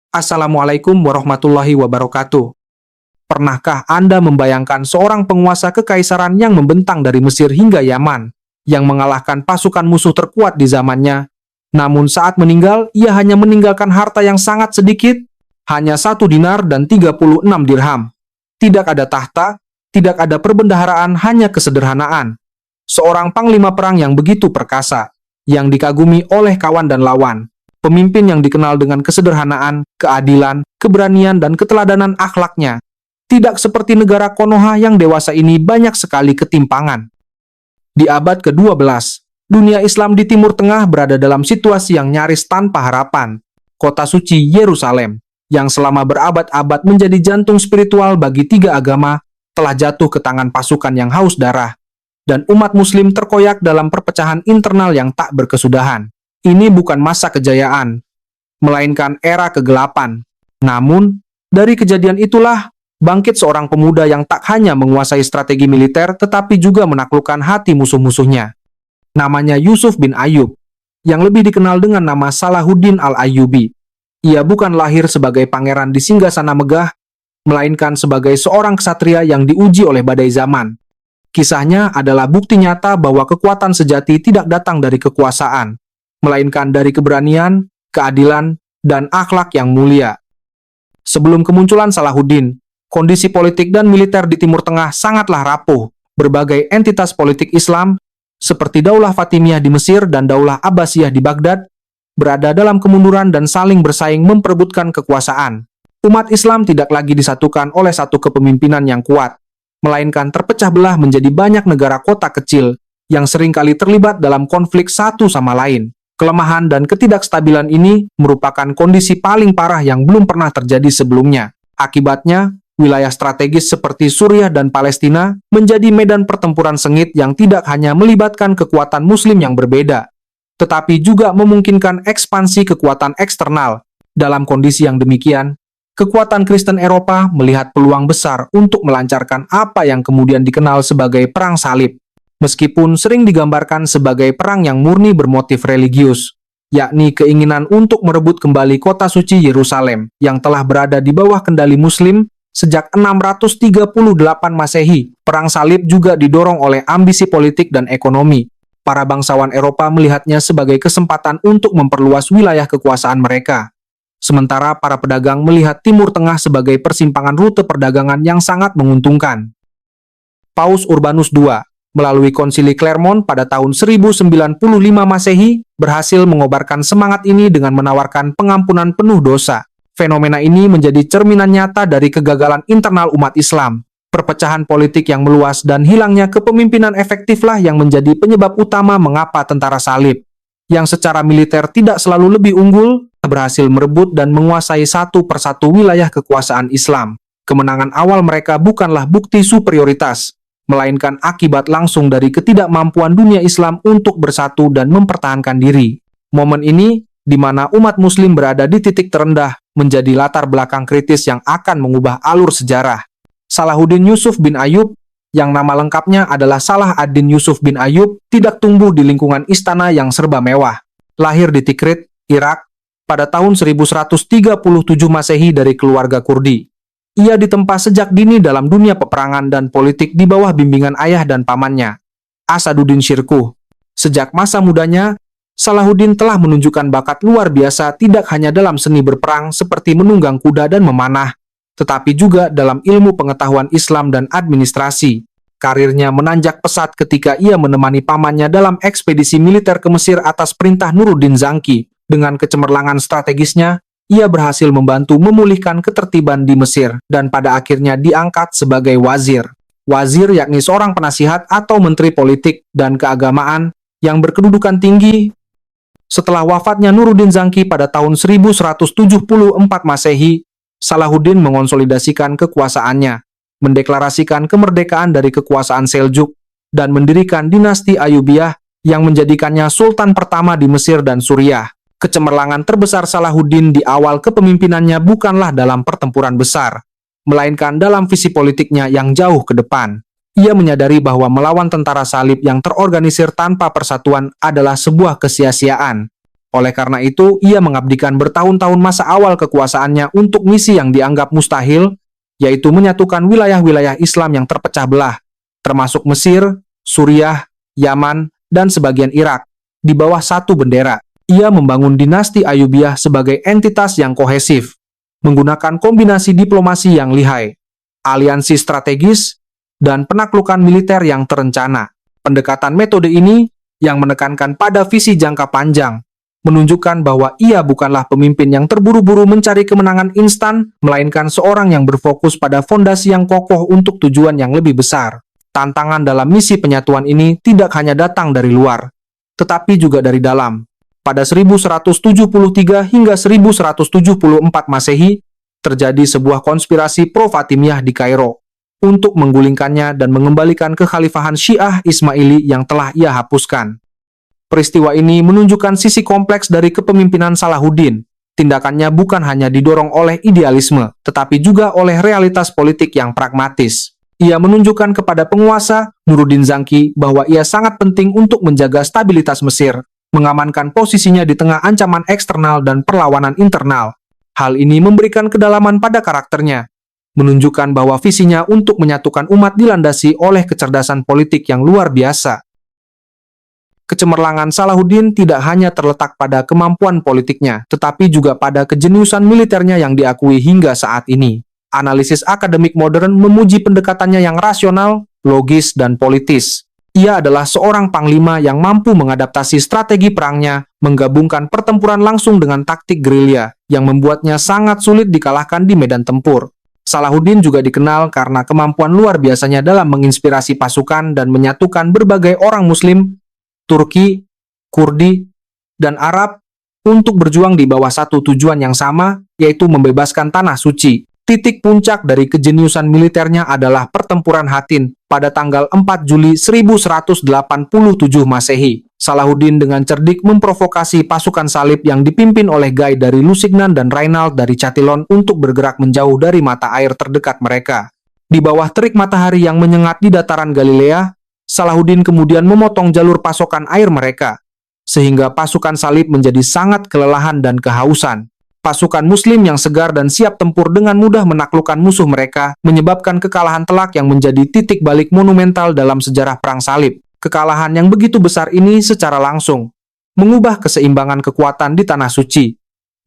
Assalamualaikum warahmatullahi wabarakatuh. Pernahkah Anda membayangkan seorang penguasa kekaisaran yang membentang dari Mesir hingga Yaman, yang mengalahkan pasukan musuh terkuat di zamannya? Namun saat meninggal, ia hanya meninggalkan harta yang sangat sedikit, hanya 1 dinar dan 36 dirham. Tidak ada tahta, tidak ada perbendaharaan, hanya kesederhanaan. Seorang panglima perang yang begitu perkasa, yang dikagumi oleh kawan dan lawan. Pemimpin yang dikenal dengan kesederhanaan, keadilan, keberanian, dan keteladanan akhlaknya. Tidak seperti negara Konoha yang dewasa ini banyak sekali ketimpangan. Di abad ke-12, dunia Islam di Timur Tengah berada dalam situasi yang nyaris tanpa harapan. Kota suci Yerusalem, yang selama berabad-abad menjadi jantung spiritual bagi 3 agama, telah jatuh ke tangan pasukan yang haus darah. Dan umat muslim terkoyak dalam perpecahan internal yang tak berkesudahan. Ini bukan masa kejayaan, melainkan era kegelapan. Namun, dari kejadian itulah, bangkit seorang pemuda yang tak hanya menguasai strategi militer, tetapi juga menaklukkan hati musuh-musuhnya. Namanya Yusuf bin Ayyub, yang lebih dikenal dengan nama Salahuddin al-Ayyubi. Ia bukan lahir sebagai pangeran di singgasana megah, melainkan sebagai seorang ksatria yang diuji oleh badai zaman. Kisahnya adalah bukti nyata bahwa kekuatan sejati tidak datang dari kekuasaan, melainkan dari keberanian, keadilan, dan akhlak yang mulia. Sebelum kemunculan Salahuddin, kondisi politik dan militer di Timur Tengah sangatlah rapuh. Berbagai entitas politik Islam, seperti Daulah Fatimiyah di Mesir dan Daulah Abbasiyah di Baghdad, berada dalam kemunduran dan saling bersaing memperebutkan kekuasaan. Umat Islam tidak lagi disatukan oleh satu kepemimpinan yang kuat, melainkan terpecah belah menjadi banyak negara kota kecil yang seringkali terlibat dalam konflik satu sama lain. Kelemahan dan ketidakstabilan ini merupakan kondisi paling parah yang belum pernah terjadi sebelumnya. Akibatnya, wilayah strategis seperti Suriah dan Palestina menjadi medan pertempuran sengit yang tidak hanya melibatkan kekuatan Muslim yang berbeda, tetapi juga memungkinkan ekspansi kekuatan eksternal. Dalam kondisi yang demikian, kekuatan Kristen Eropa melihat peluang besar untuk melancarkan apa yang kemudian dikenal sebagai Perang Salib. Meskipun sering digambarkan sebagai perang yang murni bermotif religius, yakni keinginan untuk merebut kembali kota suci Yerusalem yang telah berada di bawah kendali Muslim sejak 638 Masehi. Perang Salib juga didorong oleh ambisi politik dan ekonomi. Para bangsawan Eropa melihatnya sebagai kesempatan untuk memperluas wilayah kekuasaan mereka. Sementara para pedagang melihat Timur Tengah sebagai persimpangan rute perdagangan yang sangat menguntungkan. Paus Urbanus II melalui Konsili Clermont pada tahun 1095 Masehi, berhasil mengobarkan semangat ini dengan menawarkan pengampunan penuh dosa. Fenomena ini menjadi cerminan nyata dari kegagalan internal umat Islam. Perpecahan politik yang meluas dan hilangnya kepemimpinan efektiflah yang menjadi penyebab utama mengapa tentara salib, yang secara militer tidak selalu lebih unggul, berhasil merebut dan menguasai satu persatu wilayah kekuasaan Islam. Kemenangan awal mereka bukanlah bukti superioritas, melainkan akibat langsung dari ketidakmampuan dunia Islam untuk bersatu dan mempertahankan diri. Momen ini, di mana umat Muslim berada di titik terendah, menjadi latar belakang kritis yang akan mengubah alur sejarah. Salahuddin Yusuf bin Ayyub, yang nama lengkapnya adalah Salah ad-Din Yusuf bin Ayyub, tidak tumbuh di lingkungan istana yang serba mewah. Lahir di Tikrit, Irak, pada tahun 1137 Masehi dari keluarga Kurdi. Ia ditempa sejak dini dalam dunia peperangan dan politik di bawah bimbingan ayah dan pamannya, Asaduddin Shirkuh. Sejak masa mudanya, Salahuddin telah menunjukkan bakat luar biasa tidak hanya dalam seni berperang seperti menunggang kuda dan memanah, tetapi juga dalam ilmu pengetahuan Islam dan administrasi. Karirnya menanjak pesat ketika ia menemani pamannya dalam ekspedisi militer ke Mesir atas perintah Nuruddin Zanki. Dengan kecemerlangan strategisnya, ia berhasil membantu memulihkan ketertiban di Mesir dan pada akhirnya diangkat sebagai wazir. Wazir yakni seorang penasihat atau menteri politik dan keagamaan yang berkedudukan tinggi. Setelah wafatnya Nuruddin Zanki pada tahun 1174 Masehi, Salahuddin mengonsolidasikan kekuasaannya, mendeklarasikan kemerdekaan dari kekuasaan Seljuk, dan mendirikan dinasti Ayyubiyah yang menjadikannya sultan pertama di Mesir dan Suriah. Kecemerlangan terbesar Salahuddin di awal kepemimpinannya bukanlah dalam pertempuran besar, melainkan dalam visi politiknya yang jauh ke depan. Ia menyadari bahwa melawan tentara salib yang terorganisir tanpa persatuan adalah sebuah kesia-siaan. Oleh karena itu, ia mengabdikan bertahun-tahun masa awal kekuasaannya untuk misi yang dianggap mustahil, yaitu menyatukan wilayah-wilayah Islam yang terpecah belah, termasuk Mesir, Suriah, Yaman, dan sebagian Irak, di bawah satu bendera. Ia membangun dinasti Ayyubiyah sebagai entitas yang kohesif, menggunakan kombinasi diplomasi yang lihai, aliansi strategis, dan penaklukan militer yang terencana. Pendekatan metode ini, yang menekankan pada visi jangka panjang, menunjukkan bahwa ia bukanlah pemimpin yang terburu-buru mencari kemenangan instan, melainkan seorang yang berfokus pada fondasi yang kokoh untuk tujuan yang lebih besar. Tantangan dalam misi penyatuan ini tidak hanya datang dari luar, tetapi juga dari dalam. Pada 1173 hingga 1174 Masehi, terjadi sebuah konspirasi pro-Fatimiyah di Kairo untuk menggulingkannya dan mengembalikan kekhalifahan Syiah Ismaili yang telah ia hapuskan. Peristiwa ini menunjukkan sisi kompleks dari kepemimpinan Salahuddin. Tindakannya bukan hanya didorong oleh idealisme, tetapi juga oleh realitas politik yang pragmatis. Ia menunjukkan kepada penguasa, Nuruddin Zanki, bahwa ia sangat penting untuk menjaga stabilitas Mesir, mengamankan posisinya di tengah ancaman eksternal dan perlawanan internal. Hal ini memberikan kedalaman pada karakternya, menunjukkan bahwa visinya untuk menyatukan umat dilandasi oleh kecerdasan politik yang luar biasa. Kecemerlangan Salahuddin tidak hanya terletak pada kemampuan politiknya, tetapi juga pada kejeniusan militernya yang diakui hingga saat ini. Analisis akademik modern memuji pendekatannya yang rasional, logis, dan politis. Ia adalah seorang panglima yang mampu mengadaptasi strategi perangnya, menggabungkan pertempuran langsung dengan taktik gerilya, yang membuatnya sangat sulit dikalahkan di medan tempur. Salahuddin juga dikenal karena kemampuan luar biasanya dalam menginspirasi pasukan dan menyatukan berbagai orang Muslim, Turki, Kurdi, dan Arab untuk berjuang di bawah satu tujuan yang sama, yaitu membebaskan Tanah Suci. Titik puncak dari kejeniusan militernya adalah pertempuran Hattin pada tanggal 4 Juli 1187 Masehi. Salahuddin dengan cerdik memprovokasi pasukan salib yang dipimpin oleh Guy dari Lusignan dan Rainald dari Chatillon untuk bergerak menjauh dari mata air terdekat mereka. Di bawah terik matahari yang menyengat di dataran Galilea, Salahuddin kemudian memotong jalur pasokan air mereka, sehingga pasukan salib menjadi sangat kelelahan dan kehausan. Pasukan Muslim yang segar dan siap tempur dengan mudah menaklukkan musuh mereka, menyebabkan kekalahan telak yang menjadi titik balik monumental dalam sejarah Perang Salib. Kekalahan yang begitu besar ini secara langsung mengubah keseimbangan kekuatan di Tanah Suci,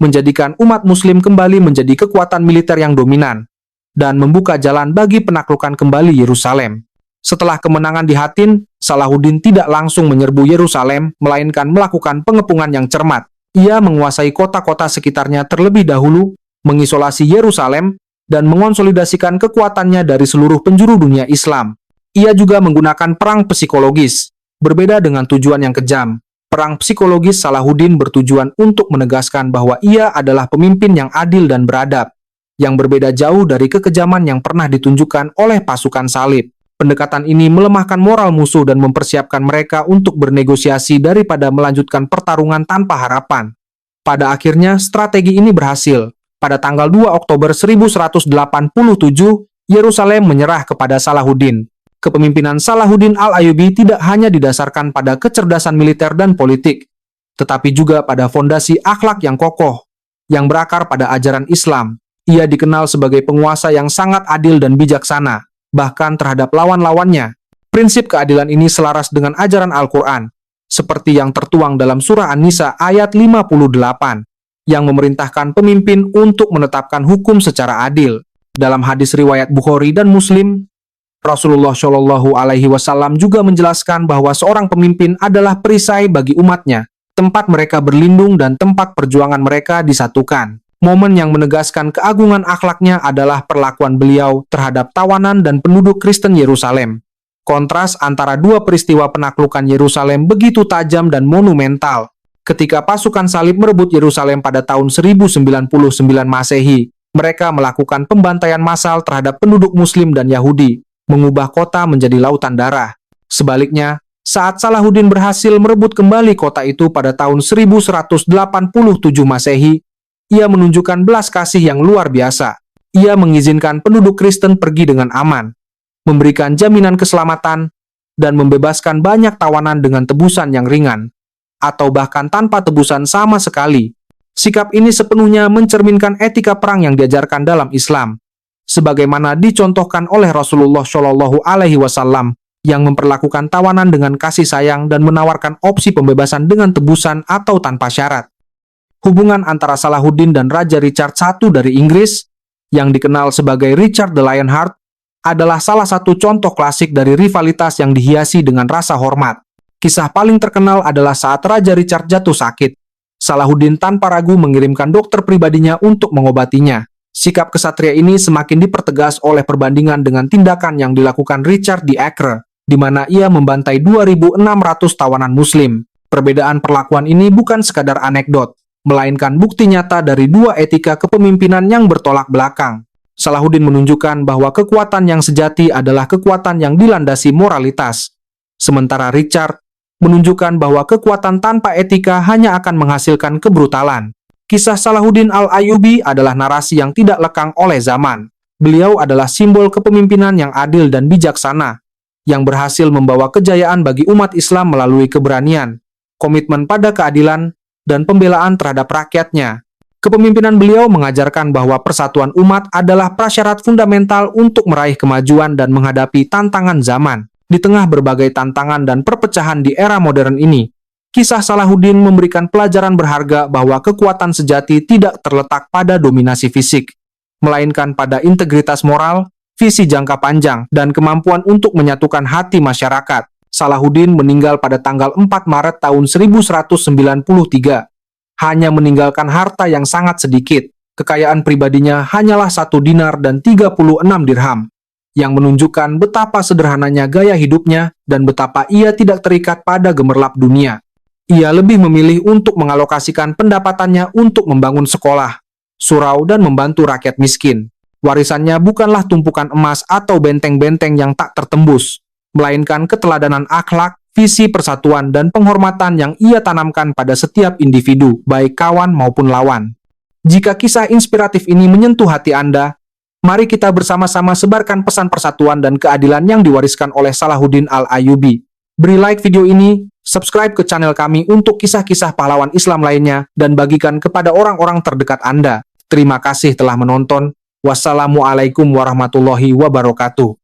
menjadikan umat Muslim kembali menjadi kekuatan militer yang dominan, dan membuka jalan bagi penaklukan kembali Yerusalem. Setelah kemenangan di Hattin, Salahuddin tidak langsung menyerbu Yerusalem, melainkan melakukan pengepungan yang cermat. Ia menguasai kota-kota sekitarnya terlebih dahulu, mengisolasi Yerusalem, dan mengonsolidasikan kekuatannya dari seluruh penjuru dunia Islam. Ia juga menggunakan perang psikologis. Berbeda dengan tujuan yang kejam, perang psikologis Salahuddin bertujuan untuk menegaskan bahwa ia adalah pemimpin yang adil dan beradab, yang berbeda jauh dari kekejaman yang pernah ditunjukkan oleh pasukan salib. Pendekatan ini melemahkan moral musuh dan mempersiapkan mereka untuk bernegosiasi daripada melanjutkan pertarungan tanpa harapan. Pada akhirnya, strategi ini berhasil. Pada tanggal 2 Oktober 1187, Yerusalem menyerah kepada Salahuddin. Kepemimpinan Salahuddin Al-Ayyubi tidak hanya didasarkan pada kecerdasan militer dan politik, tetapi juga pada fondasi akhlak yang kokoh, yang berakar pada ajaran Islam. Ia dikenal sebagai penguasa yang sangat adil dan bijaksana, bahkan terhadap lawan-lawannya. Prinsip keadilan ini selaras dengan ajaran Al-Quran, seperti yang tertuang dalam surah An-Nisa ayat 58, yang memerintahkan pemimpin untuk menetapkan hukum secara adil. Dalam hadis riwayat Bukhari dan Muslim, Rasulullah Shallallahu Alaihi Wasallam juga menjelaskan bahwa seorang pemimpin adalah perisai bagi umatnya, tempat mereka berlindung dan tempat perjuangan mereka disatukan. Momen yang menegaskan keagungan akhlaknya adalah perlakuan beliau terhadap tawanan dan penduduk Kristen Yerusalem. Kontras antara dua peristiwa penaklukan Yerusalem begitu tajam dan monumental. Ketika pasukan salib merebut Yerusalem pada tahun 1099 Masehi, mereka melakukan pembantaian massal terhadap penduduk Muslim dan Yahudi, mengubah kota menjadi lautan darah. Sebaliknya, saat Salahuddin berhasil merebut kembali kota itu pada tahun 1187 Masehi, ia menunjukkan belas kasih yang luar biasa. Ia mengizinkan penduduk Kristen pergi dengan aman, memberikan jaminan keselamatan, dan membebaskan banyak tawanan dengan tebusan yang ringan. atau bahkan tanpa tebusan sama sekali. Sikap ini sepenuhnya mencerminkan etika perang yang diajarkan dalam Islam, sebagaimana dicontohkan oleh Rasulullah Shallallahu Alaihi Wasallam yang memperlakukan tawanan dengan kasih sayang dan menawarkan opsi pembebasan dengan tebusan atau tanpa syarat. Hubungan antara Salahuddin dan Raja Richard I dari Inggris, yang dikenal sebagai Richard the Lionheart, adalah salah satu contoh klasik dari rivalitas yang dihiasi dengan rasa hormat. Kisah paling terkenal adalah saat Raja Richard jatuh sakit. Salahuddin tanpa ragu mengirimkan dokter pribadinya untuk mengobatinya. Sikap kesatria ini semakin dipertegas oleh perbandingan dengan tindakan yang dilakukan Richard di Acre, di mana ia membantai 2.600 tawanan Muslim. Perbedaan perlakuan ini bukan sekadar anekdot, melainkan bukti nyata dari dua etika kepemimpinan yang bertolak belakang. Salahuddin menunjukkan bahwa kekuatan yang sejati adalah kekuatan yang dilandasi moralitas, sementara Richard menunjukkan bahwa kekuatan tanpa etika hanya akan menghasilkan kebrutalan. Kisah Salahuddin Al-Ayyubi adalah narasi yang tidak lekang oleh zaman. Beliau adalah simbol kepemimpinan yang adil dan bijaksana, yang berhasil membawa kejayaan bagi umat Islam melalui keberanian, komitmen pada keadilan, dan pembelaan terhadap rakyatnya. Kepemimpinan beliau mengajarkan bahwa persatuan umat adalah prasyarat fundamental untuk meraih kemajuan dan menghadapi tantangan zaman. Di tengah berbagai tantangan dan perpecahan di era modern ini, kisah Salahuddin memberikan pelajaran berharga bahwa kekuatan sejati tidak terletak pada dominasi fisik, melainkan pada integritas moral, visi jangka panjang, dan kemampuan untuk menyatukan hati masyarakat. Salahuddin meninggal pada tanggal 4 Maret tahun 1193. Hanya meninggalkan harta yang sangat sedikit. Kekayaan pribadinya hanyalah 1 dinar dan 36 dirham, yang menunjukkan betapa sederhananya gaya hidupnya dan betapa ia tidak terikat pada gemerlap dunia. Ia lebih memilih untuk mengalokasikan pendapatannya untuk membangun sekolah, surau, dan membantu rakyat miskin. Warisannya bukanlah tumpukan emas atau benteng-benteng yang tak tertembus, melainkan keteladanan akhlak, visi persatuan, dan penghormatan yang ia tanamkan pada setiap individu, baik kawan maupun lawan. Jika kisah inspiratif ini menyentuh hati Anda, mari kita bersama-sama sebarkan pesan persatuan dan keadilan yang diwariskan oleh Salahuddin Al-Ayyubi. Beri like video ini, subscribe ke channel kami untuk kisah-kisah pahlawan Islam lainnya, dan bagikan kepada orang-orang terdekat Anda. Terima kasih telah menonton. Wassalamualaikum warahmatullahi wabarakatuh.